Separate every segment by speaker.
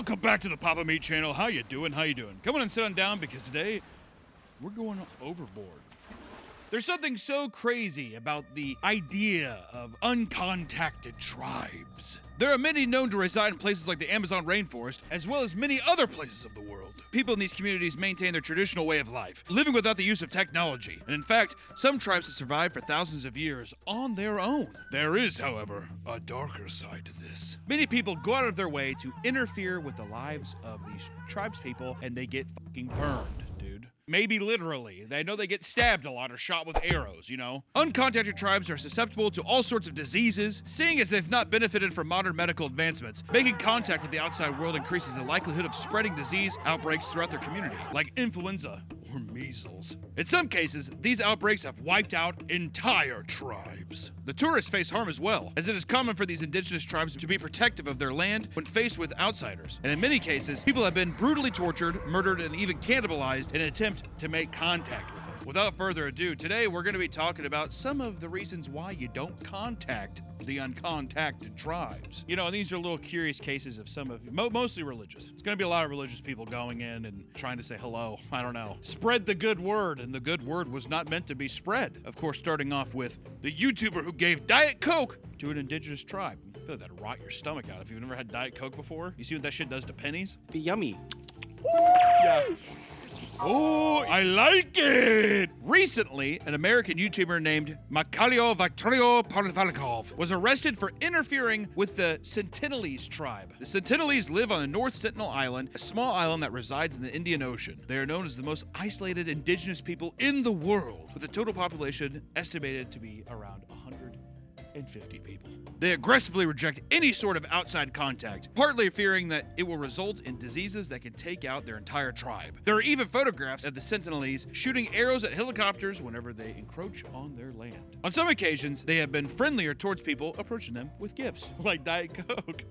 Speaker 1: Welcome back to the Papa Meat channel. How you doing? Come on and sit on down because today we're going overboard. There's something so crazy about the idea of uncontacted tribes. There are many known to reside in places like the Amazon rainforest, as well as many other places of the world. People in these communities maintain their traditional way of life, living without the use of technology. And in fact, some tribes have survived for thousands of years on their own. There is, however, a darker side to this. Many people go out of their way to interfere with the lives of these tribespeople, and they get fucking burned, dude. Maybe literally. I know they get stabbed a lot or shot with arrows, you know? Uncontacted tribes are susceptible to all sorts of diseases, seeing as they've not benefited from modern medical advancements. Making contact with the outside world increases the likelihood of spreading disease outbreaks throughout their community, like influenza or measles. In some cases, these outbreaks have wiped out entire tribes. The tourists face harm as well, as it is common for these indigenous tribes to be protective of their land when faced with outsiders. And in many cases, people have been brutally tortured, murdered, and even cannibalized in an attempt to make contact with them. Without further ado, today we're going to be talking about some of the reasons why you don't contact the uncontacted tribes. You know, these are little curious cases of some of, mostly religious. It's going to be a lot of religious people going in and trying to say hello. I don't know. Spread the good word, and the good word was not meant to be spread. Of course, starting off with the YouTuber who gave Diet Coke to an indigenous tribe. I feel like that'd rot your stomach out if you've never had Diet Coke before. You see what that shit does to pennies?
Speaker 2: Be yummy.
Speaker 1: Yeah. Oh, I like it! Recently, an American YouTuber named Makalio Victorio Parvalikov was arrested for interfering with the Sentinelese tribe. The Sentinelese live on the North Sentinel Island, a small island that resides in the Indian Ocean. They are known as the most isolated indigenous people in the world, with a total population estimated to be around 150 people. They aggressively reject any sort of outside contact, partly fearing that it will result in diseases that can take out their entire tribe. There are even photographs of the Sentinelese shooting arrows at helicopters whenever they encroach on their land. On some occasions, they have been friendlier towards people approaching them with gifts, like Diet Coke.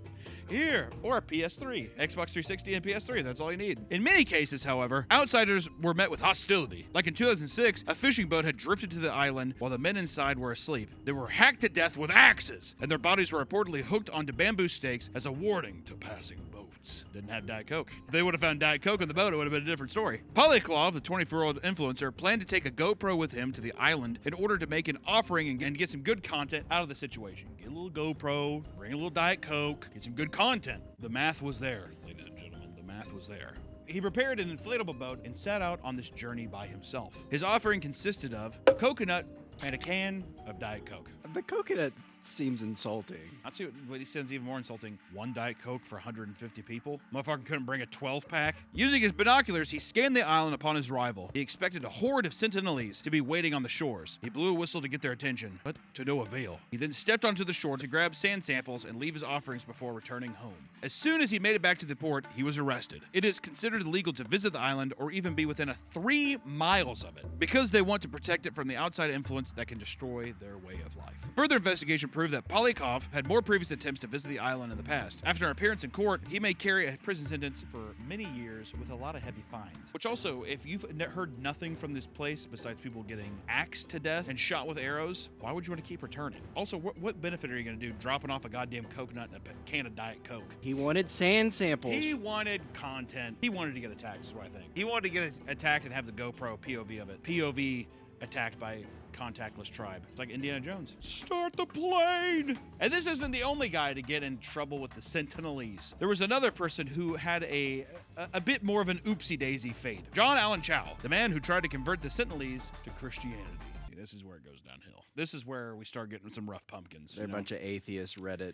Speaker 1: Here, or a PS3, Xbox 360 and PS3, that's all you need. In many cases, however, outsiders were met with hostility. Like in 2006, a fishing boat had drifted to the island while the men inside were asleep. They were hacked to death with axes, and their bodies were reportedly hooked onto bamboo stakes as a warning to passing boats. Didn't have Diet Coke. If they would have found Diet Coke on the boat, it would have been a different story. Polyklov, the 24-year-old influencer, planned to take a GoPro with him to the island in order to make an offering and get some good content out of the situation. Get a little GoPro, bring a little Diet Coke, get some good content. The math was there, ladies and gentlemen. The math was there. He prepared an inflatable boat and set out on this journey by himself. His offering consisted of a coconut and a can of Diet Coke.
Speaker 2: The coconut seems insulting.
Speaker 1: I'll see what he sounds even more insulting. One Diet Coke for 150 people? Motherfucker couldn't bring a 12-pack? Using his binoculars, he scanned the island upon his arrival. He expected a horde of Sentinelese to be waiting on the shores. He blew a whistle to get their attention, but to no avail. He then stepped onto the shore to grab sand samples and leave his offerings before returning home. As soon as he made it back to the port, he was arrested. It is considered illegal to visit the island or even be within 3 miles of it, because they want to protect it from the outside influence that can destroy their way of life. Further investigation proved that Polyakov had more previous attempts to visit the island in the past. After an appearance in court, he may carry a prison sentence for many years with a lot of heavy fines. Which also, if you've heard nothing from this place besides people getting axed to death and shot with arrows, why would you want to keep returning? Also, what benefit are you going to do dropping off a goddamn coconut and a can of Diet Coke?
Speaker 2: He wanted sand samples.
Speaker 1: He wanted content. He wanted to get attacked, is what I think. He wanted to get attacked and have the GoPro POV of it. POV attacked by contactless tribe. It's like Indiana Jones. Start the plane! And this isn't the only guy to get in trouble with the Sentinelese. There was another person who had a bit more of an oopsie-daisy fate. John Allen Chow, the man who tried to convert the Sentinelese to Christianity. This is where it goes downhill. This is where we start getting some rough pumpkins.
Speaker 2: They're a bunch of atheist Redditors.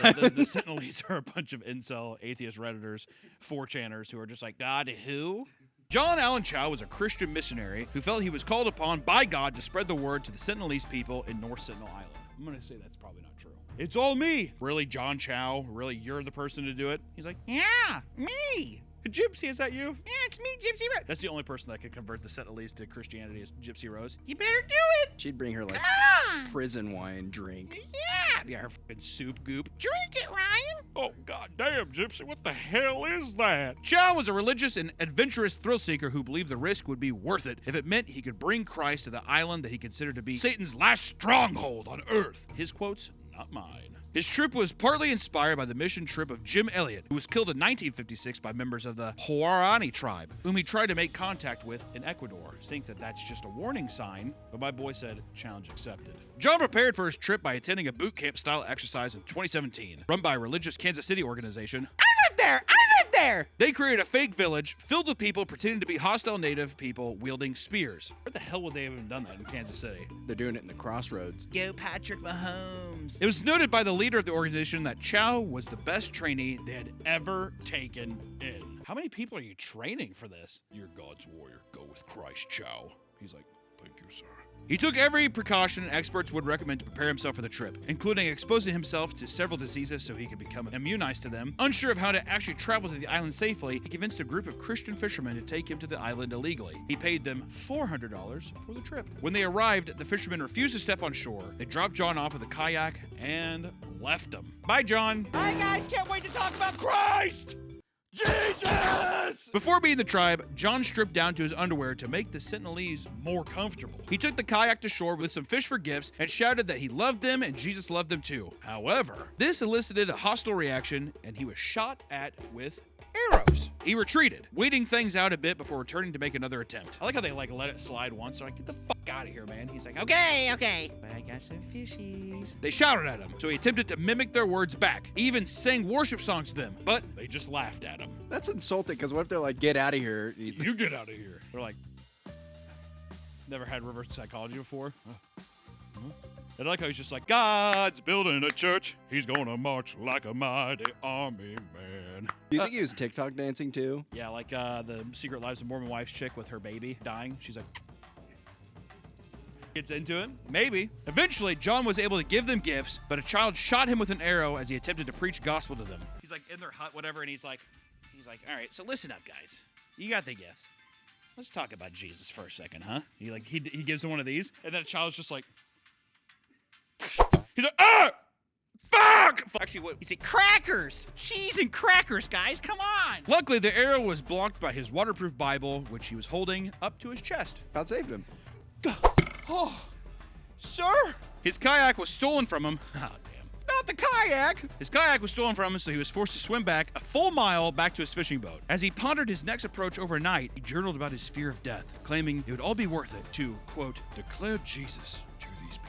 Speaker 1: Yeah, the Sentinelese are a bunch of incel atheist Redditors, 4chaners who are just like, God, who? John Allen Chow was a Christian missionary who felt he was called upon by God to spread the word to the Sentinelese people in North Sentinel Island. I'm going to say that's probably not true. It's all me. Really, John Chow? Really, you're the person to do it? He's like, yeah, me. Gypsy, is that you? Yeah, it's me, Gypsy Rose. That's the only person that could convert the Sentinelese to Christianity is Gypsy Rose. You better do it.
Speaker 2: She'd bring her like prison wine drink.
Speaker 1: Yeah, her fucking soup goop.
Speaker 3: Drink it, Ryan.
Speaker 1: Oh, goddamn, Gypsy, what the hell is that? Chow was a religious and adventurous thrill seeker who believed the risk would be worth it if it meant he could bring Christ to the island that he considered to be Satan's last stronghold on earth. His quotes, not mine. His trip was partly inspired by the mission trip of Jim Elliot, who was killed in 1956 by members of the Huarani tribe, whom he tried to make contact with in Ecuador. Think that that's just a warning sign, but my boy said, challenge accepted. John prepared for his trip by attending a boot camp style exercise in 2017, run by a religious Kansas City organization. I live there! They created a fake village filled with people pretending to be hostile native people wielding spears. Where the hell would they have even done that in Kansas City?
Speaker 2: They're doing it in the crossroads.
Speaker 1: Go Patrick Mahomes. It was noted by the leader of the organization that Chow was the best trainee they had ever taken in. How many people are you training for this? You're God's warrior. Go with Christ, Chow. He's like, thank you, sir. He took every precaution experts would recommend to prepare himself for the trip, including exposing himself to several diseases so he could become immunized to them. Unsure of how to actually travel to the island safely, he convinced a group of Christian fishermen to take him to the island illegally. He paid them $400 for the trip. When they arrived, the fishermen refused to step on shore. They dropped John off with a kayak and left him. Bye, John. Bye, guys. Can't wait to talk about Christ! Jesus! Before meeting the tribe, John stripped down to his underwear to make the Sentinelese more comfortable. He took the kayak to shore with some fish for gifts and shouted that he loved them and Jesus loved them too. However, this elicited a hostile reaction and he was shot at with arrows. He retreated, waiting things out a bit before returning to make another attempt. I like how they let it slide once. They're like, get the fuck out of here, man. He's like, okay. But I got some fishies. They shouted at him, so he attempted to mimic their words back. He even sang worship songs to them, but they just laughed at him.
Speaker 2: That's insulting, because what if they're like, get out of here?
Speaker 1: You get out of here. They're like, never had reverse psychology before. I like how he's just like, God's building a church. He's gonna march like a mighty army man.
Speaker 2: Do you think he was TikTok dancing too?
Speaker 1: Yeah, like the Secret Lives of Mormon Wife's chick with her baby dying. She's like, gets into it? Maybe. Eventually, John was able to give them gifts, but a child shot him with an arrow as he attempted to preach gospel to them. He's like in their hut, whatever, and he's like, all right, so listen up, guys. You got the gifts. Let's talk about Jesus for a second, huh? He gives him one of these, and then a child's just like, he's like, ah! Fuck! Actually, what? He said, crackers! Cheese and crackers, guys, come on! Luckily, the arrow was blocked by his waterproof Bible, which he was holding up to his chest.
Speaker 2: God saved him.
Speaker 1: Oh, sir! His kayak was stolen from him. Oh, damn. Not the kayak! His kayak was stolen from him, so he was forced to swim back a full mile back to his fishing boat. As he pondered his next approach overnight, he journaled about his fear of death, claiming it would all be worth it to, quote, declare Jesus to these people.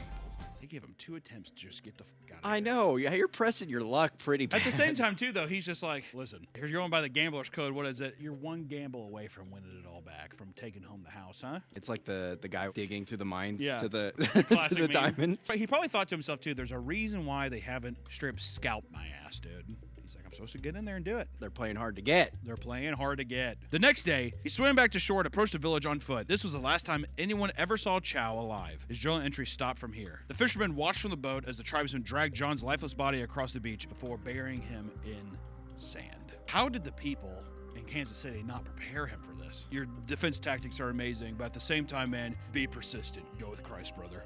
Speaker 1: They gave him 2 attempts to just get the fuck out of here.
Speaker 2: I know. Yeah, you're pressing your luck pretty bad.
Speaker 1: At the same time, too, though, he's just like, listen, if you're going by the gambler's code, what is it? You're one gamble away from winning it all back, from taking home the house, huh?
Speaker 2: It's like the guy digging through the mines
Speaker 1: Yeah.
Speaker 2: to the,
Speaker 1: Classic
Speaker 2: to the
Speaker 1: meme.
Speaker 2: diamonds.
Speaker 1: But he probably thought to himself, too, there's a reason why they haven't strip scalped my ass, dude. He's like, I'm supposed to get in there and do it.
Speaker 2: They're playing hard to get.
Speaker 1: They're playing hard to get. The next day, he swam back to shore and approached the village on foot. This was the last time anyone ever saw Chow alive. His journal entry stopped from here. The fishermen watched from the boat as the tribesmen dragged John's lifeless body across the beach before burying him in sand. How did the people in Kansas City not prepare him for this? Your defense tactics are amazing, but at the same time, man, be persistent. Go with Christ, brother.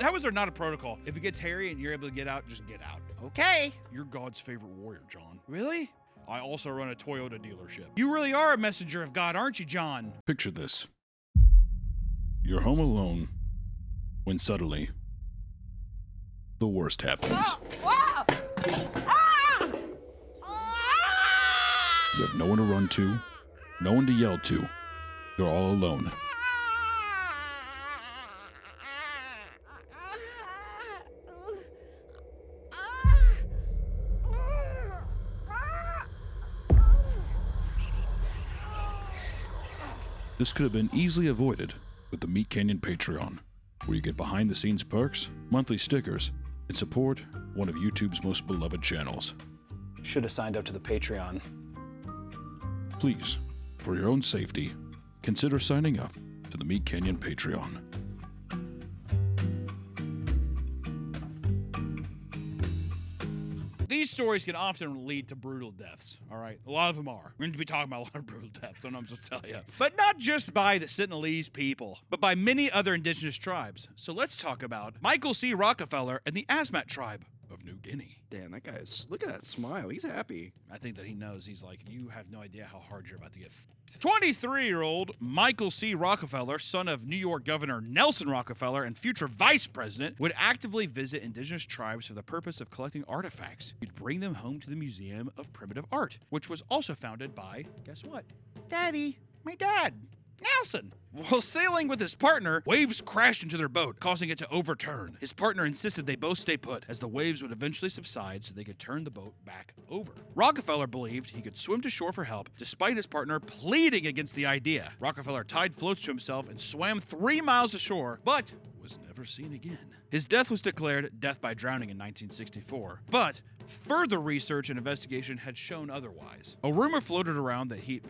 Speaker 1: How is there not a protocol? If it gets hairy and you're able to get out, just get out. Okay. You're God's favorite warrior, John. Really? I also run a Toyota dealership. You really are a messenger of God, aren't you, John?
Speaker 3: Picture this. You're home alone when suddenly the worst happens. You have no one to run to, no one to yell to. You're all alone. This could have been easily avoided with the Meat Canyon Patreon, where you get behind-the-scenes perks, monthly stickers, and support one of YouTube's most beloved channels.
Speaker 1: Should have signed up to the Patreon.
Speaker 3: Please, for your own safety, consider signing up to the Meat Canyon Patreon.
Speaker 1: These stories can often lead to brutal deaths, all right? A lot of them are. We're going to be talking about a lot of brutal deaths, I'm supposed to tell you. But not just by the Sentinelese people, but by many other indigenous tribes. So let's talk about Michael C. Rockefeller and the Asmat tribe.
Speaker 3: A of New Guinea.
Speaker 2: Damn, that guy's, look at that smile. He's happy.
Speaker 1: I think that he knows. He's like, you have no idea how hard you're about to get 23-year-old Michael C. Rockefeller, son of New York Governor Nelson Rockefeller and future vice president, would actively visit indigenous tribes for the purpose of collecting artifacts. He'd bring them home to the Museum of Primitive Art, which was also founded by, guess what? Daddy, my dad. Nelson. While sailing with his partner, waves crashed into their boat, causing it to overturn. His partner insisted they both stay put, as the waves would eventually subside so they could turn the boat back over. Rockefeller believed he could swim to shore for help, despite his partner pleading against the idea. Rockefeller tied floats to himself and swam 3 miles ashore, but was never seen again. His death was declared death by drowning in 1964, but further research and investigation had shown otherwise. A rumor floated around that he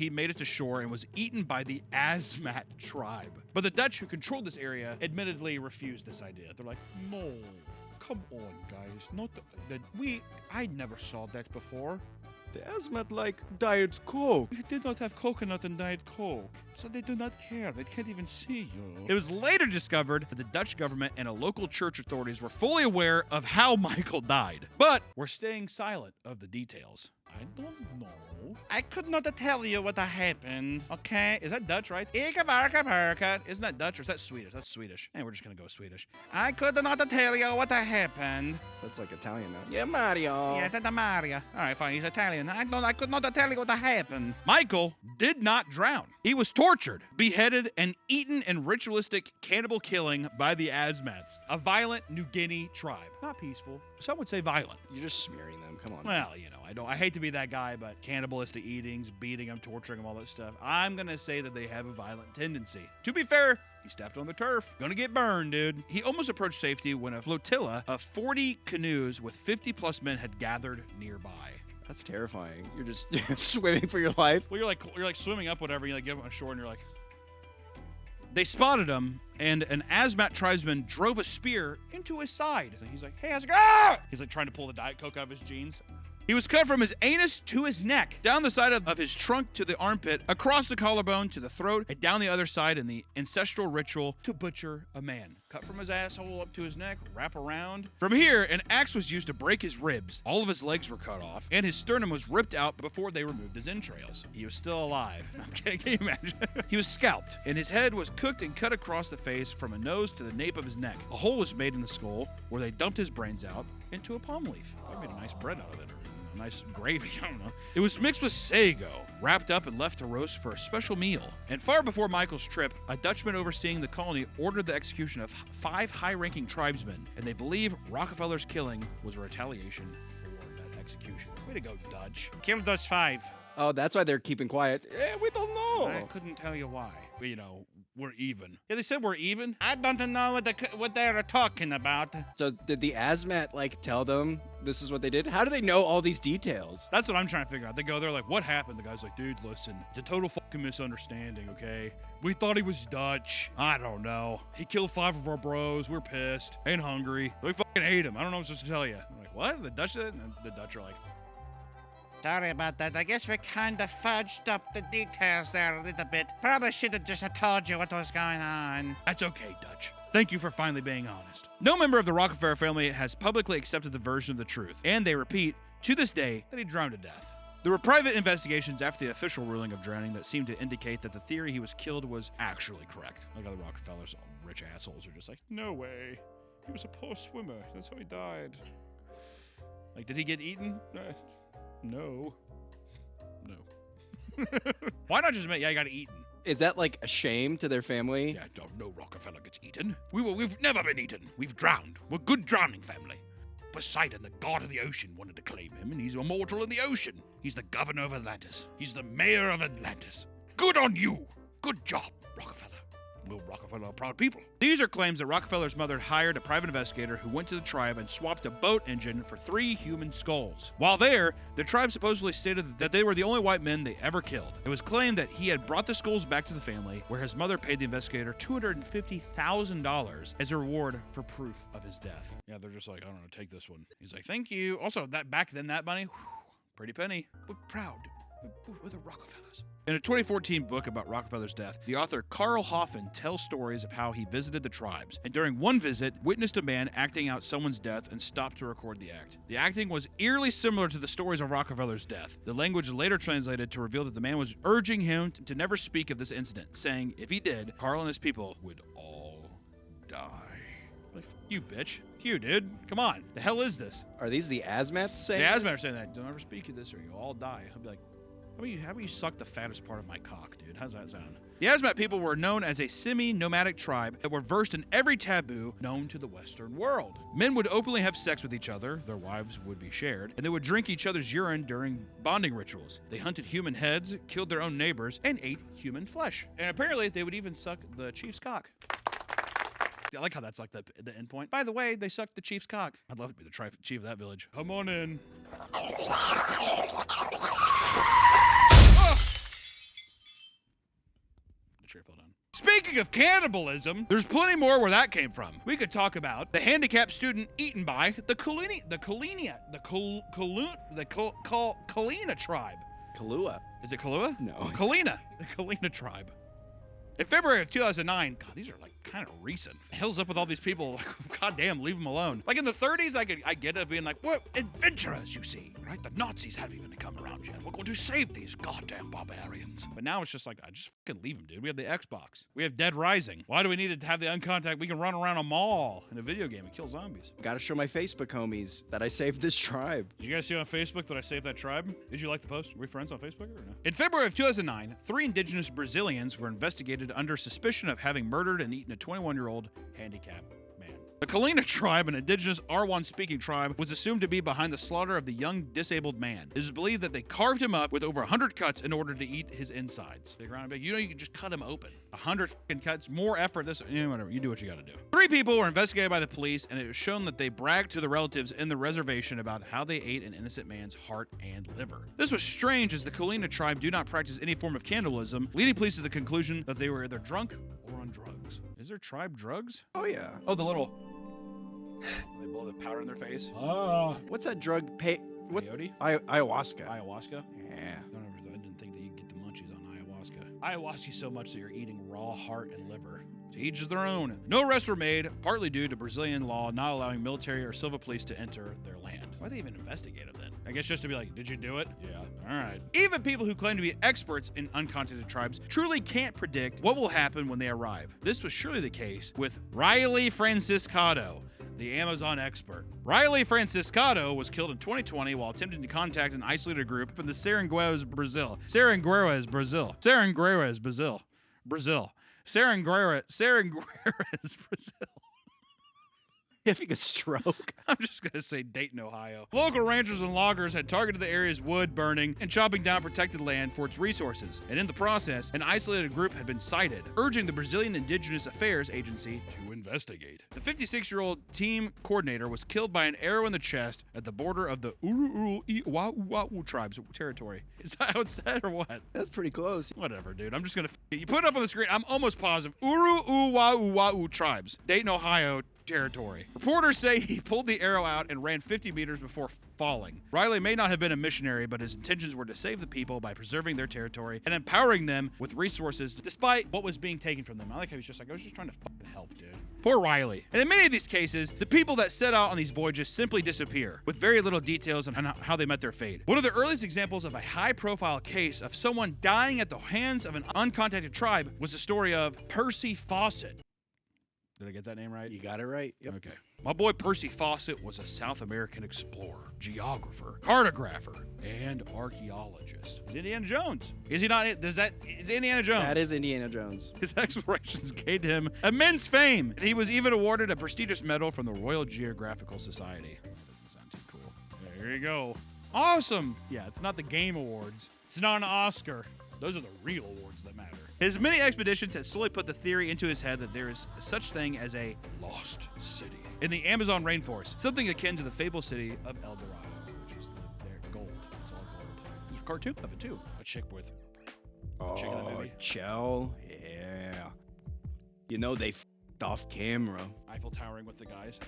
Speaker 1: made it to shore and was eaten by the Asmat tribe. But the Dutch who controlled this area admittedly refused this idea. They're like, no, come on, guys. I never saw that before.
Speaker 2: The Asmat like Diet Coke.
Speaker 1: We did not have coconut and Diet Coke, so they do not care. They can't even see you. It was later discovered that the Dutch government and local church authorities were fully aware of how Michael died, but were staying silent of the details. I don't know. I could not tell you what happened. Okay, is that Dutch, right? Isn't that Dutch or is that Swedish? That's Swedish. Hey, we're just gonna go Swedish. I could not tell you what happened.
Speaker 2: That's like Italian now. Yeah, Mario.
Speaker 1: Yeah, that's Mario. All right, fine. He's Italian. I could not tell you what happened. Michael did not drown. He was tortured, beheaded, and eaten in ritualistic cannibal killing by the Asmats, a violent New Guinea tribe. Not peaceful. Some would say violent.
Speaker 2: You're just smearing them. Come on.
Speaker 1: Well, you know, I hate to be that guy, but cannibalistic eatings, beating them, torturing them, all that stuff. I'm gonna say that they have a violent tendency. To be fair, he stepped on the turf. Gonna get burned, dude. He almost approached safety when a flotilla of 40 canoes with 50+ men had gathered nearby.
Speaker 2: That's terrifying. You're just swimming for your life.
Speaker 1: Well, you're like swimming up, whatever. You like get on shore, and you're like. They spotted him, and an Asmat tribesman drove a spear into his side. He's like, hey, how's it going? He's like trying to pull the Diet Coke out of his jeans. He was cut from his anus to his neck, down the side of his trunk to the armpit, across the collarbone to the throat, and down the other side in the ancestral ritual to butcher a man. Cut from his asshole up to his neck, wrap around. From here, an axe was used to break his ribs. All of his legs were cut off, and his sternum was ripped out before they removed his entrails. He was still alive. I'm kidding, can you imagine? He was scalped, and his head was cooked and cut across the face from a nose to the nape of his neck. A hole was made in the skull where they dumped his brains out into a palm leaf. I made a nice bread out of it. Nice gravy, I don't know. It was mixed with sago, wrapped up and left to roast for a special meal. And far before Michael's trip, a Dutchman overseeing the colony ordered the execution of 5 high-ranking tribesmen, and they believe Rockefeller's killing was a retaliation for that execution. Way to go, Dutch. Killed those 5.
Speaker 2: Oh, that's why they're keeping quiet. We don't know.
Speaker 1: I couldn't tell you why. You know, we're even. Yeah, they said we're even. I don't know what they're talking about.
Speaker 2: So did the Asmat like tell them this is what they did? How do they know all these details?
Speaker 1: That's what I'm trying to figure out. They go there like, what happened? The guy's like, dude, listen, it's a total fucking misunderstanding, okay? We thought he was Dutch. I don't know. He killed 5 of our bros. We're pissed and hungry. We fucking hate him. I don't know what I'm supposed to tell you. I'm like, what? The Dutch said? And the Dutch are like, sorry about that. I guess we kind of fudged up the details there a little bit. Probably should have just told you what was going on. That's okay, Dutch. Thank you for finally being honest. No member of the Rockefeller family has publicly accepted the version of the truth, and they repeat, to this day, that he drowned to death. There were private investigations after the official ruling of drowning that seemed to indicate that the theory he was killed was actually correct. Like other Rockefellers, all rich assholes are just like, no way. He was a poor swimmer. That's how he died. Like, did he get eaten? No. Why not just admit, yeah, I got eaten?
Speaker 2: Is that like a shame to their family?
Speaker 3: Yeah, no Rockefeller gets eaten. We've never been eaten. We've drowned. We're a good drowning family. Poseidon, the god of the ocean, wanted to claim him, and he's immortal in the ocean. He's the governor of Atlantis. He's the mayor of Atlantis. Good on you. Good job, Rockefeller. Will Rockefeller are proud people.
Speaker 1: These are claims that Rockefeller's mother hired a private investigator who went to the tribe and swapped a boat engine for 3 human skulls. While there, the tribe supposedly stated that they were the only white men they ever killed. It was claimed that he had brought the skulls back to the family, where his mother paid the investigator $250,000 as a reward for proof of his death. Yeah, they're just like, I don't know, take this one. He's like, thank you. Also, that back then, that money, pretty penny, but proud.
Speaker 3: We're the Rockefellers.
Speaker 1: In a 2014 book about Rockefeller's death, the author Carl Hoffman tells stories of how he visited the tribes, and during one visit, witnessed a man acting out someone's death and stopped to record the act. The acting was eerily similar to the stories of Rockefeller's death. The language later translated to reveal that the man was urging him to never speak of this incident, saying if he did, Carl and his people would all die. Like, f you, bitch. F you, dude. Come on. The hell is this?
Speaker 2: Are these the Asmats saying?
Speaker 1: The
Speaker 2: this?
Speaker 1: Asmat are saying that. Don't ever speak of this or you'll all die. I'll be like, how about you suck the fattest part of my cock, dude? How's that sound? The Asmat people were known as a semi-nomadic tribe that were versed in every taboo known to the Western world. Men would openly have sex with each other, their wives would be shared, and they would drink each other's urine during bonding rituals. They hunted human heads, killed their own neighbors, and ate human flesh. And apparently, they would even suck the chief's cock. I like how that's like the end point. By the way, they sucked the chief's cock. I'd love to be the chief of that village. Come on in. Chair fell down. Speaking of cannibalism, there's plenty more where that came from. We could talk about the handicapped student eaten by the Kalina tribe.
Speaker 2: Kahlua.
Speaker 1: Is it Kahlua?
Speaker 2: No.
Speaker 1: Kalina. The Kalina tribe. In February of 2009, God, these are like kind of recent. The hell's up with all these people? Like, goddamn, leave them alone. Like in the 30s, I get it being like, we're adventurers, you see, right? The Nazis haven't even come around yet. We're going to save these goddamn barbarians. But now it's just like, I just fucking leave them, dude. We have the Xbox. We have Dead Rising. Why do we need to have the Uncontacted? We can run around a mall in a video game and kill zombies.
Speaker 2: Gotta show my Facebook homies that I saved this tribe.
Speaker 1: Did you guys see on Facebook that I saved that tribe? Did you like the post? Are we friends on Facebook or no? In February of 2009, 3 indigenous Brazilians were investigated under suspicion of having murdered and eaten a 21-year-old handicapped man. The Kalina tribe, an indigenous Arwan-speaking tribe, was assumed to be behind the slaughter of the young disabled man. It is believed that they carved him up with over 100 cuts in order to eat his insides. They ground him back. You know you can just cut him open. 100 fucking cuts, more effort. This, whatever. You do what you gotta do. 3 people were investigated by the police, and it was shown that they bragged to the relatives in the reservation about how they ate an innocent man's heart and liver. This was strange, as the Kalina tribe do not practice any form of cannibalism, leading police to the conclusion that they were either drunk or on drugs. Is there tribe drugs?
Speaker 2: Oh yeah.
Speaker 1: Oh, the little. They blow the powder in their face.
Speaker 2: What's that drug?
Speaker 1: Peyote?
Speaker 2: Ayahuasca.
Speaker 1: Ayahuasca?
Speaker 2: Yeah.
Speaker 1: I didn't think that you'd get the munchies on ayahuasca. Ayahuasca so much that you're eating raw heart and liver. To each is their own. No arrests were made, partly due to Brazilian law not allowing military or civil police to enter their land. Why'd they even investigate them then? I guess just to be like, did you do it? Yeah. All right. Even people who claim to be experts in uncontacted tribes truly can't predict what will happen when they arrive. This was surely the case with Riley Franciscado, the Amazon expert. Riley Franciscado was killed in 2020 while attempting to contact an isolated group in the Serangueras, Brazil.
Speaker 2: Having a stroke.
Speaker 1: I'm just going to say Dayton, Ohio. Local ranchers and loggers had targeted the area's wood burning and chopping down protected land for its resources. And in the process, an isolated group had been sighted, urging the Brazilian Indigenous Affairs Agency to investigate. The 56-year-old team coordinator was killed by an arrow in the chest at the border of the Uru-Iwa'u tribe's territory. Is that how it's said or what?
Speaker 2: That's pretty close.
Speaker 1: Whatever, dude. I'm just going to... You put it up on the screen. I'm almost positive. Uru-Iwa'u tribes. Dayton, Ohio territory. Reporters say he pulled the arrow out and ran 50 meters before falling. Riley may not have been a missionary, but his intentions were to save the people by preserving their territory and empowering them with resources despite what was being taken from them. I like how he's just like, I was just trying to fucking help, dude. Poor Riley. And in many of these cases, the people that set out on these voyages simply disappear, with very little details on how they met their fate. One of the earliest examples of a high-profile case of someone dying at the hands of an uncontacted tribe was the story of Percy Fawcett. Did I get that name right?
Speaker 2: You got it right. Yep.
Speaker 1: Okay. My boy Percy Fawcett was a South American explorer, geographer, cartographer, and archaeologist. He's Indiana Jones. Is he not? It's Indiana Jones.
Speaker 2: That is Indiana Jones.
Speaker 1: His explorations gained him immense fame, and he was even awarded a prestigious medal from the Royal Geographical Society. That doesn't sound too cool. There you go. Awesome. Yeah, it's not the Game Awards. It's not an Oscar. Those are the real awards that matter. His many expeditions had slowly put the theory into his head that there is such thing as a lost city in the Amazon rainforest, something akin to the fabled city of El Dorado, which is their gold. It's all gold. There's a cartoon of it too. A chick with chick in the movie.
Speaker 2: Chell. Yeah. You know they f***ed off camera.
Speaker 1: Eiffel towering with the guys.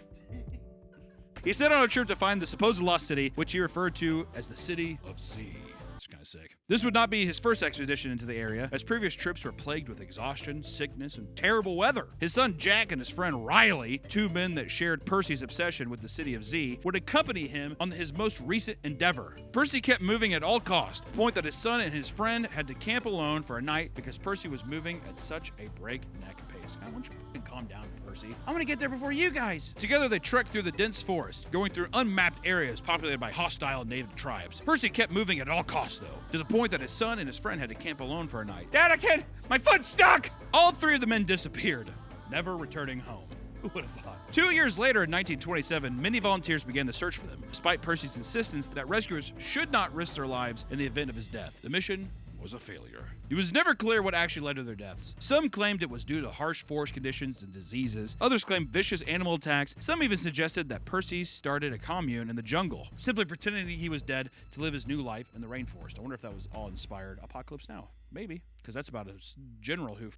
Speaker 1: He set on a trip to find the supposed lost city, which he referred to as the City of Z. It's kind of sick. This would not be his first expedition into the area, as previous trips were plagued with exhaustion, sickness, and terrible weather. His son Jack and his friend Riley, two men that shared Percy's obsession with the city of Z, would accompany him on his most recent endeavor. Percy kept moving at all costs, to the point that his son and his friend had to camp alone for a night because Percy was moving at such a breakneck pace. God, why don't you fucking calm down, Percy? I want to get there before you guys. Together, they trekked through the dense forest, going through unmapped areas populated by hostile native tribes. Percy kept moving at all costs, though, to the point that his son and his friend had to camp alone for a night. Dad, I can't! My foot's stuck! All three of the men disappeared, never returning home. Who would have thought? 2 years later, in 1927, many volunteers began the search for them, despite Percy's insistence that rescuers should not risk their lives in the event of his death. The mission was a failure. It was never clear what actually led to their deaths. Some claimed it was due to harsh forest conditions and diseases. Others claimed vicious animal attacks. Some even suggested that Percy started a commune in the jungle, simply pretending he was dead to live his new life in the rainforest. I wonder if that was all inspired Apocalypse Now. Maybe, because that's about a general who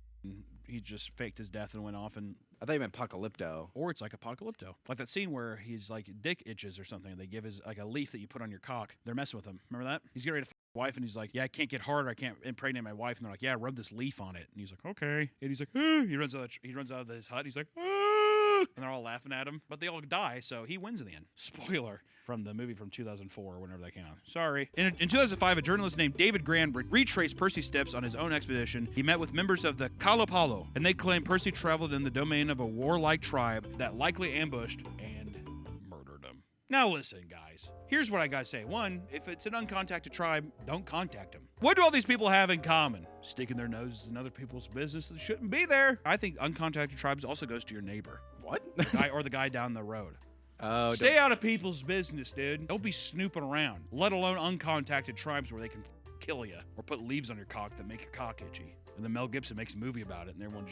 Speaker 1: he just faked his death and went off and...
Speaker 2: I thought you meant Apocalypto.
Speaker 1: Or it's like Apocalypto. Like that scene where he's like dick itches or something. They give his like a leaf that you put on your cock. They're messing with him. Remember that? He's getting ready to f wife and he's like, yeah, I can't get hard. I can't impregnate my wife. And they're like, yeah, rub this leaf on it. And he's like, okay. And he's like, ah. He runs out of his hut. He's like, ah. And they're all laughing at him. But they all die, so he wins in the end. Spoiler from the movie from 2004 or whenever that came out. Sorry. In 2005, a journalist named David Grand retraced Percy's steps on his own expedition. He met with members of the Kalapalo, and they claimed Percy traveled in the domain of a warlike tribe that likely ambushed and murdered him. Now listen, guys. Here's what I gotta say. One, if it's an uncontacted tribe, don't contact them. What do all these people have in common? Sticking their noses in other people's business that shouldn't be there. I think uncontacted tribes also goes to your neighbor.
Speaker 2: What?
Speaker 1: Or the guy down the road.
Speaker 2: Oh,
Speaker 1: Stay out of people's business, dude. Don't be snooping around, let alone uncontacted tribes where they can kill you or put leaves on your cock that make your cock itchy. And then Mel Gibson makes a movie about it, and everyone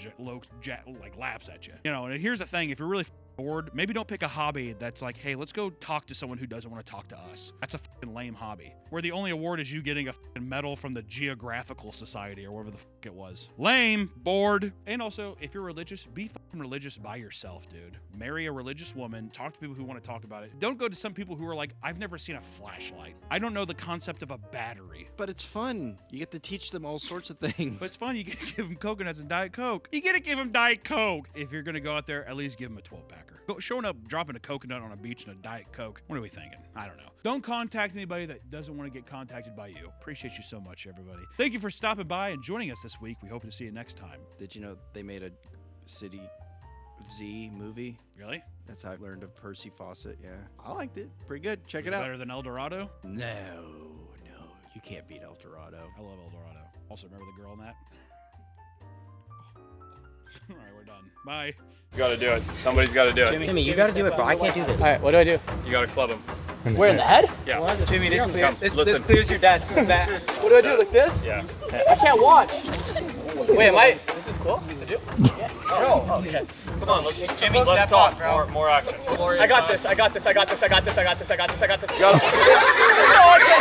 Speaker 1: laughs at you. You know, and here's the thing: if you're really bored, maybe don't pick a hobby that's like, hey, let's go talk to someone who doesn't want to talk to us. That's a fucking lame hobby. Where the only award is you getting a fucking medal from the Geographical Society or whatever the fuck it was. Lame, bored, and also, if you're religious, be fucking religious by yourself, dude. Marry a religious woman. Talk to people who want to talk about it. Don't go to some people who are like, I've never seen a flashlight. I don't know the concept of a battery.
Speaker 2: But it's fun. You get to teach them all sorts of things.
Speaker 1: But it's fun. You get to give them coconuts and Diet Coke. You get to give them Diet Coke. If you're going to go out there, at least give them a 12-packer. Showing up, dropping a coconut on a beach and a Diet Coke. What are we thinking? I don't know. Don't contact anybody that doesn't want to get contacted by you. Appreciate you so much, everybody. Thank you for stopping by and joining us this week. We hope to see you next time.
Speaker 2: Did you know they made a City Z movie?
Speaker 1: Really?
Speaker 2: That's how I learned of Percy Fawcett. Yeah. I liked it. Pretty good. Check it out.
Speaker 1: Better than El Dorado?
Speaker 2: No. You can't beat El Dorado.
Speaker 1: I love El Dorado. Also, remember the girl in that? All right, we're done. Bye.
Speaker 4: You gotta do it. Somebody's gotta do it.
Speaker 5: Jimmy, you gotta do it, bro. I can't do this.
Speaker 6: Alright, what do I do?
Speaker 4: You gotta club him.
Speaker 5: Where, in the head?
Speaker 4: Yeah.
Speaker 6: Jimmy, this
Speaker 4: Listen.
Speaker 6: clears your dad's back.
Speaker 5: What do I do, like this?
Speaker 4: Yeah.
Speaker 5: I can't watch. Wait, am I? This is cool? I do? Yeah.
Speaker 6: Oh, okay.
Speaker 4: Come on, let's
Speaker 6: Jimmy, step
Speaker 4: talk.
Speaker 6: up, bro.
Speaker 4: More action.
Speaker 5: I got this. I got this. I got this. I got this. I got this. I got this. I got this.
Speaker 4: Go.
Speaker 5: No, I can't